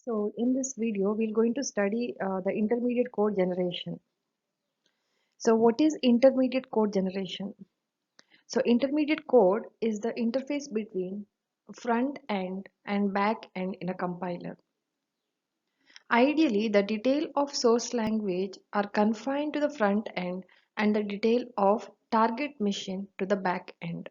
So in this video, we're going to study the intermediate code generation. So what is intermediate code generation? So intermediate code is the interface between front end and back end in a compiler. Ideally, the detail of source language are confined to the front end and the detail of target machine to the back end.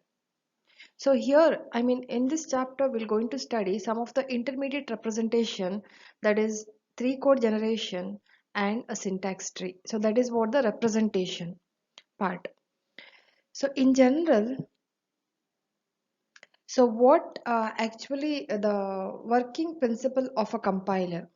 So here, in this chapter, we're going to study some of the intermediate representation, that is three code generation and a syntax tree. So that is what the representation part. So in general, so what actually the working principle of a compiler?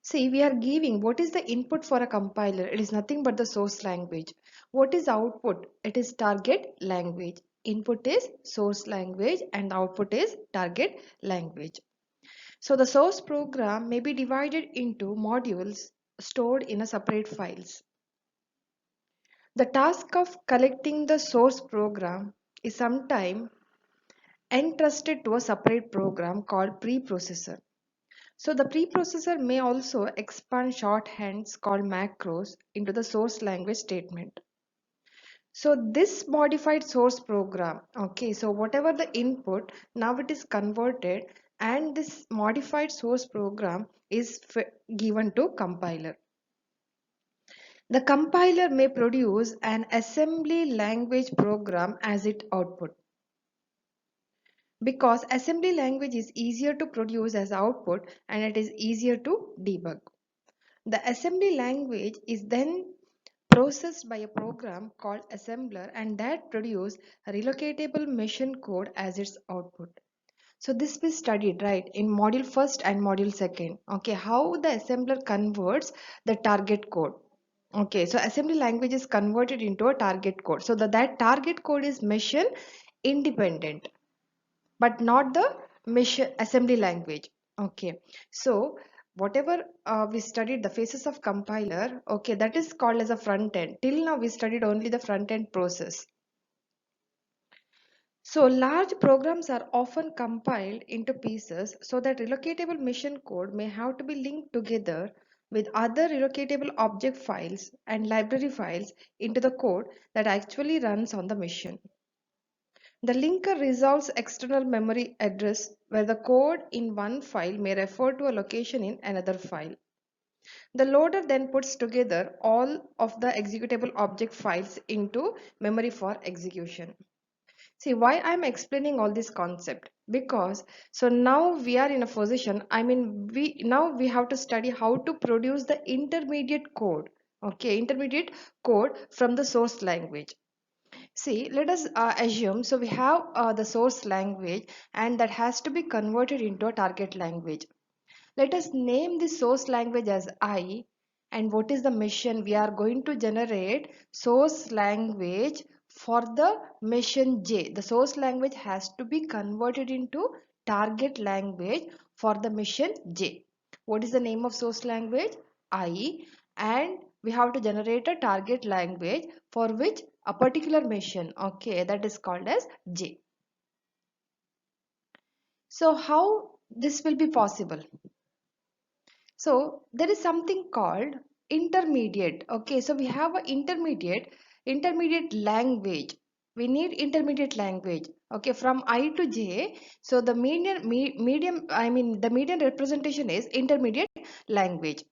See, we are giving what is the input for a compiler? It is nothing but the source language. What is output? It is target language. Input is source language and output is target language. So the source program may be divided into modules stored in a separate files. The task of collecting the source program is sometimes entrusted to a separate program called preprocessor. So the preprocessor may also expand shorthands called macros into the source language statement. So this modified source program, okay, so whatever the input, now it is converted and this modified source program is given to compiler. The compiler may produce an assembly language program as its output. Because assembly language is easier to produce as output and it is easier to debug. The assembly language is then processed by a program called assembler and that produce a relocatable machine code as its output. So this we studied right in module first and module second. Okay, how the assembler converts the target code. Okay, so assembly language is converted into a target code. So that target code is machine independent, but not the machine assembly language. Okay, so whatever we studied the phases of compiler, okay, that is called as a front end. Till now we studied only the front end process. So large programs are often compiled into pieces so that relocatable machine code may have to be linked together with other relocatable object files and library files into the code that actually runs on the machine. The linker resolves external memory address where the code in one file may refer to a location in another file. The loader then puts together all of the executable object files into memory for execution. See why I'm explaining all this concept, because so now we are in a position, we have to study how to produce the intermediate code, okay, intermediate code from the source language. See, let us assume, so we have the source language and that has to be converted into a target language. Let us name the source language as I, and what is the mission? We are going to generate source language for the mission J. The source language has to be converted into target language for the mission J. What is the name of source language? I, and we have to generate a target language for which a particular mission, okay, that is called as J. So how this will be possible? So there is something called intermediate. Okay, so we have an intermediate language. We need intermediate language. Okay, from I to J. So the the median representation is intermediate language.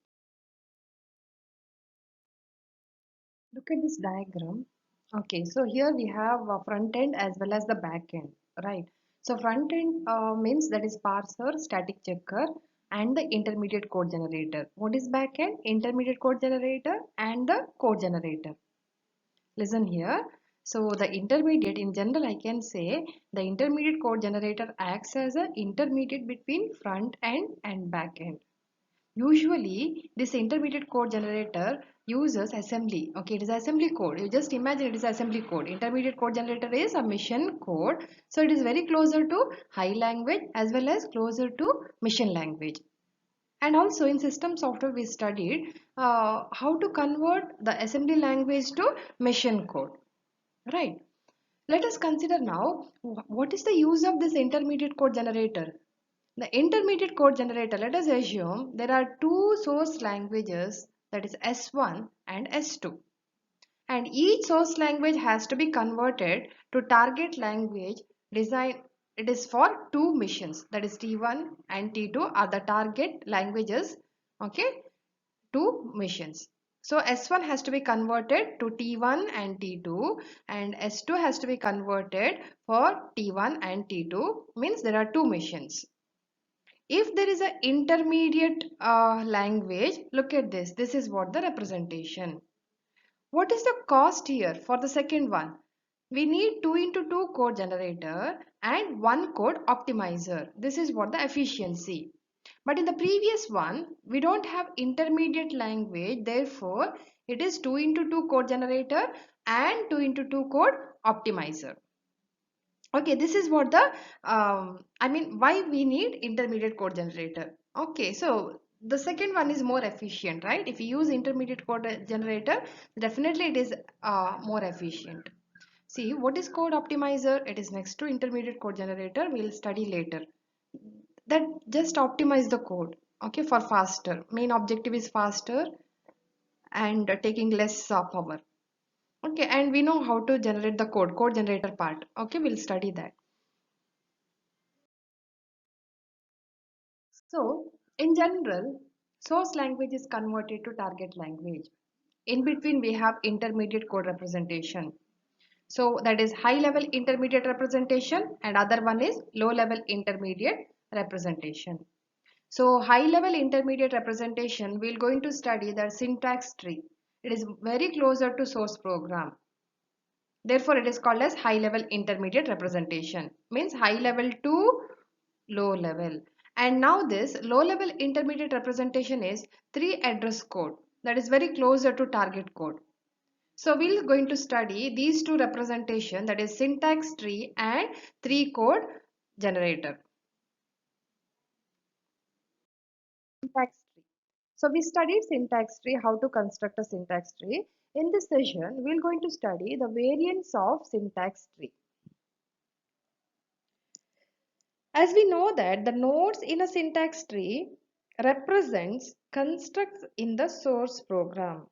Look at this diagram. Okay, so here we have a front end as well as the back end, right? So front end means that is parser, static checker, and the intermediate code generator. What is back end? Intermediate code generator and the code generator. Listen here. So the intermediate, in general, I can say the intermediate code generator acts as an intermediate between front end and back end. Usually, this intermediate code generator uses assembly. Okay, it is assembly code. You just imagine it is assembly code. Intermediate code generator is a mission code. So it is very closer to high language as well as closer to mission language. And also in system software we studied how to convert the assembly language to mission code. Right. Let us consider now what is the use of this intermediate code generator. The intermediate code generator, let us assume there are two source languages, that is S1 and S2. And each source language has to be converted to target language design. It is for two missions, that is T1 and T2 are the target languages, okay, two missions. So S1 has to be converted to T1 and T2 and S2 has to be converted for T1 and T2, means there are two missions. If there is an intermediate language, look at this. This is what the representation. What is the cost here for the second one? We need 2 into 2 code generator and 1 code optimizer. This is what the efficiency. But in the previous one, we don't have intermediate language. Therefore, it is 2 into 2 code generator and 2 into 2 code optimizer. Okay, this is what the why we need intermediate code generator. Okay, so the second one is more efficient, right? If you use intermediate code generator, definitely it is more efficient. See, what is code optimizer? It is next to intermediate code generator. We'll study later. That just optimize the code, okay, for faster. Main objective is faster and taking less power. Okay, and we know how to generate the code generator part. Okay, we'll study that. So, in general, source language is converted to target language. In between, we have intermediate code representation. So, that is high level intermediate representation, and other one is low level intermediate representation. So, high level intermediate representation, we're going to study the syntax tree. It is very closer to source program. Therefore, it is called as high level intermediate representation. Means high level to low level. And now this low level intermediate representation is 3 address code, that is very closer to target code. So we're going to study these two representation, that is syntax tree and 3 code generator. Syntax tree. So we studied syntax tree, how to construct a syntax tree. In this session, we're going to study the variants of syntax tree. As we know that the nodes in a syntax tree represents constructs in the source program.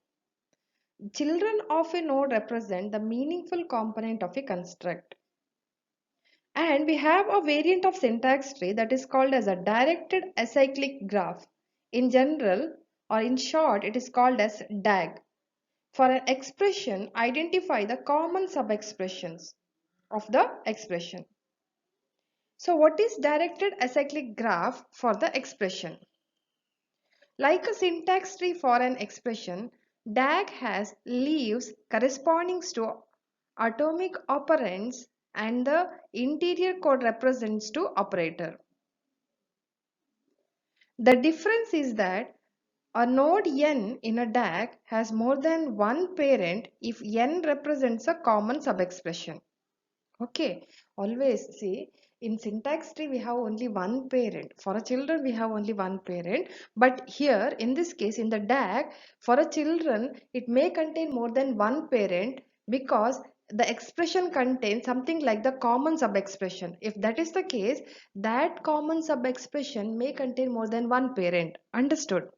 Children of a node represent the meaningful component of a construct. And we have a variant of syntax tree that is called as a directed acyclic graph. In general, or in short, it is called as DAG. For an expression, identify the common sub-expressions of the expression. So what is directed acyclic graph for the expression? Like a syntax tree for an expression, DAG has leaves corresponding to atomic operands and the interior code represents to operator. The difference is that a node n in a DAG has more than one parent if n represents a common subexpression. Okay, always see in syntax tree we have only one parent. For a children we have only one parent. But here in this case in the DAG for a children it may contain more than one parent because the expression contains something like the common sub-expression. If that is the case, that common sub-expression may contain more than one parent. Understood?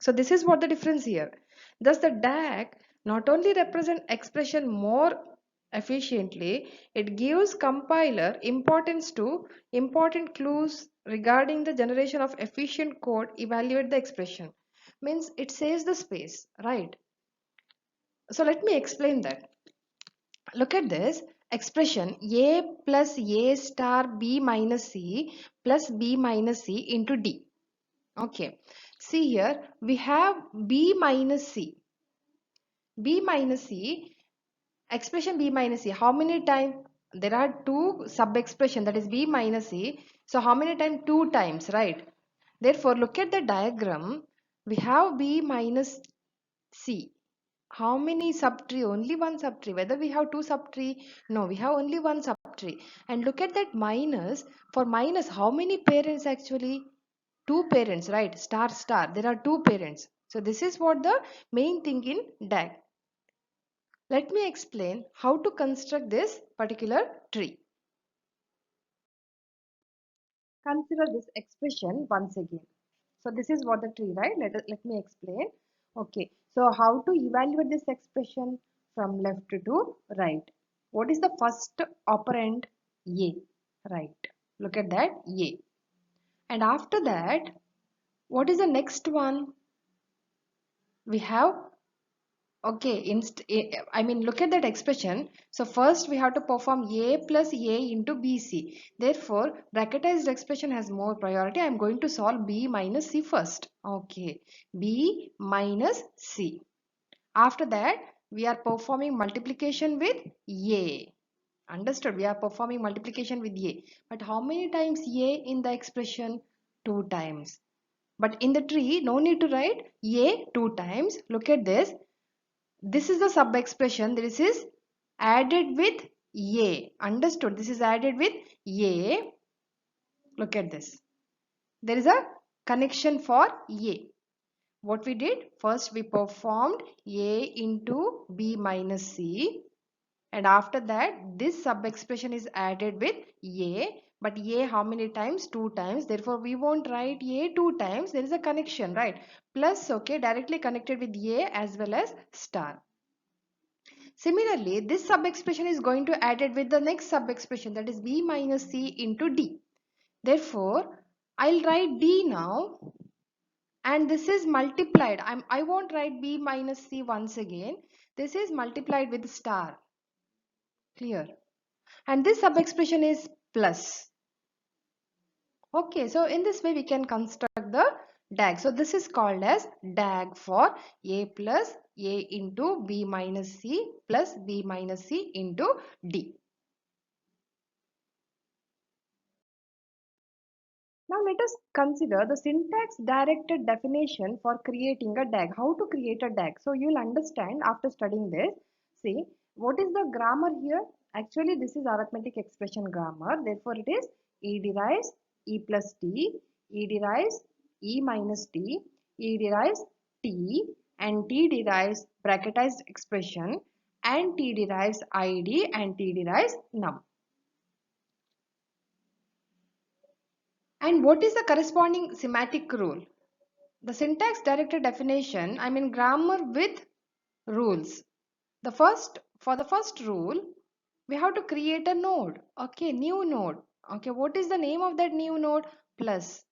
So this is what the difference here. Thus the DAG not only represent expression more efficiently, it gives compiler importance to important clues regarding the generation of efficient code, evaluate the expression. Means it saves the space, right? So let me explain that. Look at this expression a plus a star b minus c plus b minus c into d. Okay, see here we have b minus c. B minus c, expression b minus c, how many times? There are two sub expression, that is b minus c. So how many times? Two times, right? Therefore, look at the diagram. We have b minus c. How many subtree? Only one subtree. Whether we have two subtree? No, we have only one subtree. And look at that minus. For minus, how many parents actually? Two parents, right? Star star. There are two parents. So this is what the main thing in DAG. Let me explain how to construct this particular tree. Consider this expression once again. So this is what the tree, right? Let me explain. Okay. So how to evaluate this expression from left to right? What is the first operand? A, right? Look at that, A. And after that, what is the next one? We have, okay, look at that expression. So first we have to perform A plus A into BC. Therefore, bracketized expression has more priority. I am going to solve B minus C first. Okay, B minus C. After that, we are performing multiplication with A. Understood? We are performing multiplication with A. But how many times A in the expression? 2 times. But in the tree, no need to write A 2 times. Look at this. This is the sub expression. This is added with A. Understood? This is added with A. Look at this. There is a connection for A. What we did? First we performed A into B minus C. And after that, this sub expression is added with A. But A how many times? 2 times. Therefore, we won't write A 2 times. There is a connection, right? Plus, okay, directly connected with A as well as star. Similarly, this sub-expression is going to added with the next sub-expression, that is B minus C into D. Therefore, I'll write D now, and this is multiplied. I won't write B minus C once again. This is multiplied with star. Clear? And this sub-expression is plus. Okay, so in this way we can construct the DAG. So this is called as DAG for A plus A into B minus C plus B minus C into D. Now let us consider the syntax directed definition for creating a DAG. How to create a DAG? So you will understand after studying this. See, what is the grammar here? Actually, this is arithmetic expression grammar. Therefore, it is E derives E plus T, E derives E minus T, E derives T, and T derives bracketized expression, and T derives ID, and T derives num. And what is the corresponding semantic rule? The syntax directed definition, grammar with rules. For the first rule, we have to create a node. Okay, new node. Okay, what is the name of that new node? Plus.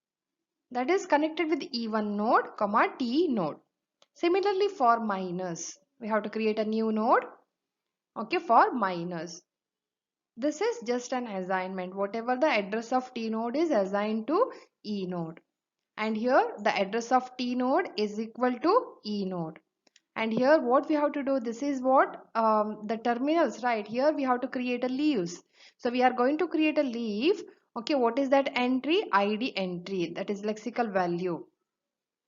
That is connected with E1 node, comma T node. Similarly for minus, we have to create a new node. Okay, for minus. This is just an assignment. Whatever the address of T node is assigned to E node. And here the address of T node is equal to E node. And here what we have to do, this is what the terminals, right? Here we have to create a leaves. So we are going to create a leaf. Okay, what is that entry? ID entry, that is lexical value.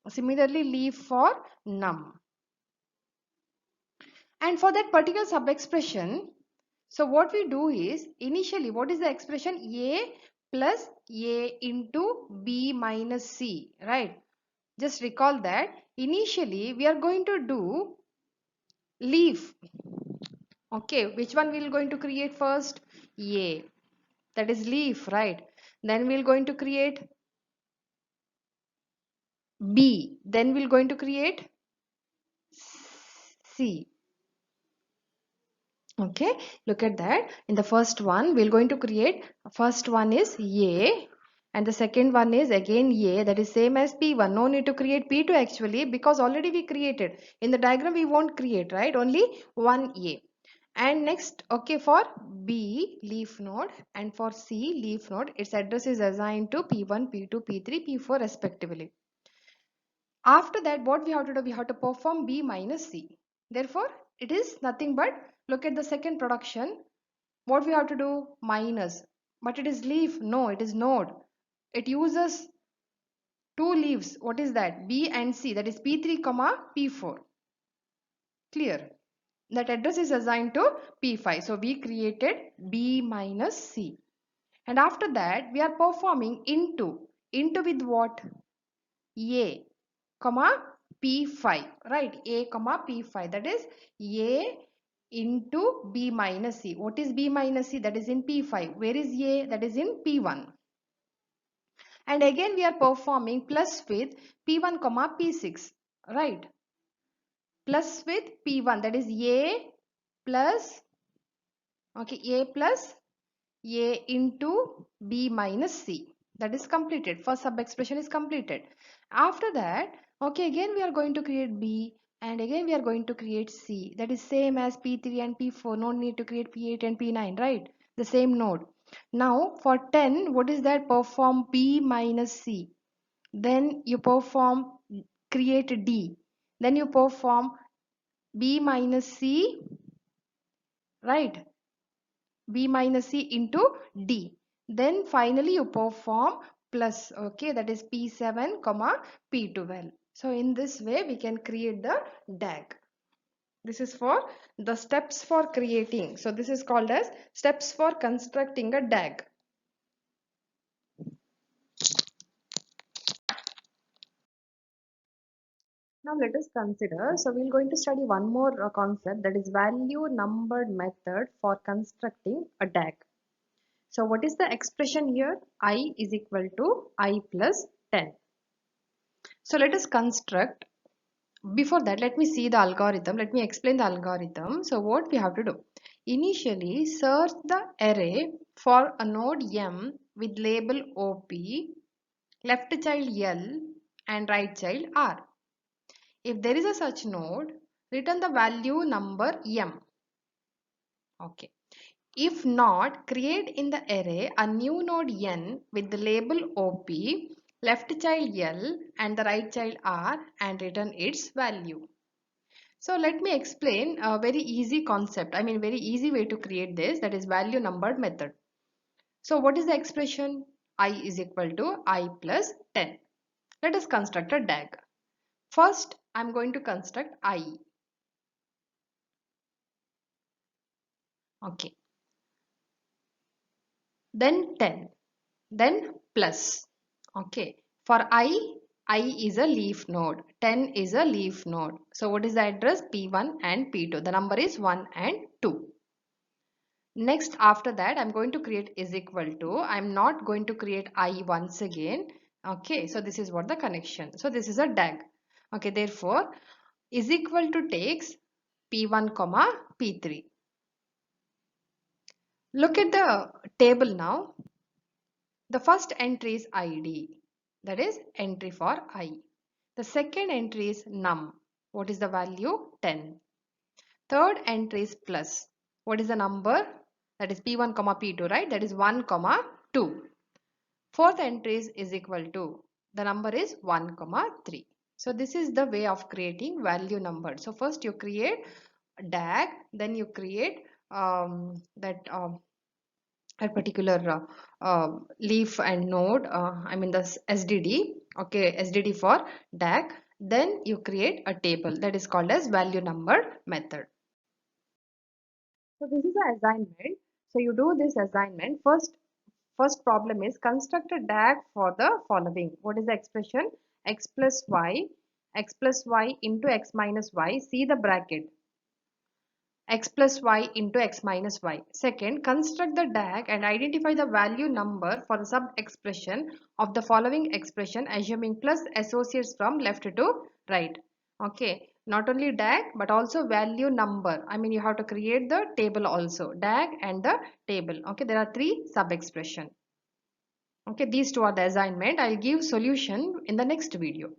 Similarly, leaf for num. And for that particular sub expression, so what we do is, initially what is the expression? A plus A into B minus C, right? Just recall that initially we are going to do leaf. Okay, which one we are going to create first? A. That is leaf, right? Then we are going to create B. Then we are going to create C. Okay, look at that. In the first one, we're going to create, first one is A, and the second one is again A, that is same as P1. No need to create P2 actually, because already we created. In the diagram, we won't create, right? Only one A. And next, okay, for B leaf node and for C leaf node, its address is assigned to P1, P2, P3, P4 respectively. After that, what we have to do? We have to perform B minus C. Therefore, it is nothing but, look at the second production. What we have to do? Minus. But it is leaf. No, it is node. It uses two leaves. What is that? B and C. That is P3, comma P4. Clear? That address is assigned to P5. So we created B minus C. And after that, we are performing into. Into with what? A, comma P5, right? A, comma P5. That is A into B minus C. What is B minus C? That is in P5. Where is A? That is in P1. And again we are performing plus with P1 comma P6, right? Plus with P1, that is A plus, okay, A plus A into B minus C. That is completed. First sub expression is completed. After that, okay, again we are going to create B and again we are going to create C. That is same as P3 and P4. No need to create P8 and P9, right? The same node. Now for 10, what is that? Perform B minus C. Then you perform create D. Then you perform B minus C, right? B minus C into D. Then finally you perform plus, okay, that is P7 comma P12. So in this way we can create the DAG. This is for the steps for creating. So this is called as steps for constructing a DAG. Now let us consider, so we're going to study one more concept, that is value numbered method for constructing a DAG. So what is the expression here? I is equal to I plus 10. So let us construct. Before that, let me see the algorithm. Let me explain the algorithm. So what we have to do? Initially, search the array for a node M with label OP, left child L and right child R. If there is a such node, return the value number M. Okay. If not, create in the array a new node N with the label OP, left child L and the right child R and return its value. So let me explain a very easy concept. I mean very easy way to create this, that is value numbered method. So what is the expression? I is equal to I plus 10. Let us construct a DAG. First I'm going to construct I. Okay. Then 10. Then plus. Okay. For I is a leaf node. 10 is a leaf node. So what is the address? P1 and P2. The number is 1 and 2. Next, after that, I'm going to create is equal to. I'm not going to create I once again. Okay, so this is what the connection. So this is a DAG. Okay, therefore, is equal to takes P1 comma P3. Look at the table now. The first entry is ID. That is entry for I. The second entry is num. What is the value? 10. Third entry is plus. What is the number? That is P1 comma P2, right? That is 1 comma 2. Fourth entry is equal to, the number is 1 comma 3. So this is the way of creating value number. So first you create DAG, then you create a particular leaf and node, I mean the SDD, okay, SDD for DAG. Then you create a table that is called as value number method. So this is an assignment. So you do this assignment. First problem is construct a DAG for the following. What is the expression? X plus y into x minus y. See the bracket. X plus y into x minus y. Second, construct the DAG and identify the value number for the sub expression of the following expression, assuming plus associates from left to right. Okay, not only DAG but also value number. I mean you have to create the table also, DAG and the table. Okay, there are three sub expression. Okay, these two are the assignment. I'll give solution in the next video.